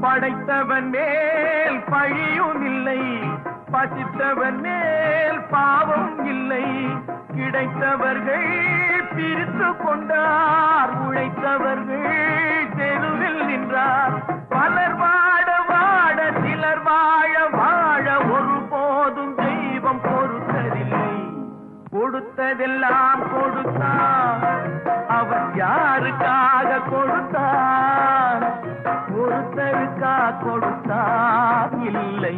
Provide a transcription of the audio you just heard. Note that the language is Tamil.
படைத்தவன் மேல் பழியும் இல்லை, பசித்தவன் மேல் பாவம் இல்லை. கிடைத்தவர்கள் பிரித்து கொண்டார், உழைத்தவர்கள் தெருவில் நின்றார். பலர் வாட வாட சிலர் வாழ வாழ ஒருபோதும் தெய்வம் பொறுத்ததில்லை. கொடுத்ததெல்லாம் கொடுத்தான், அவன் யாருக்காக கொடுத்தான்? ஒருத்தருக்கா கொடுத்தான் இல்லை.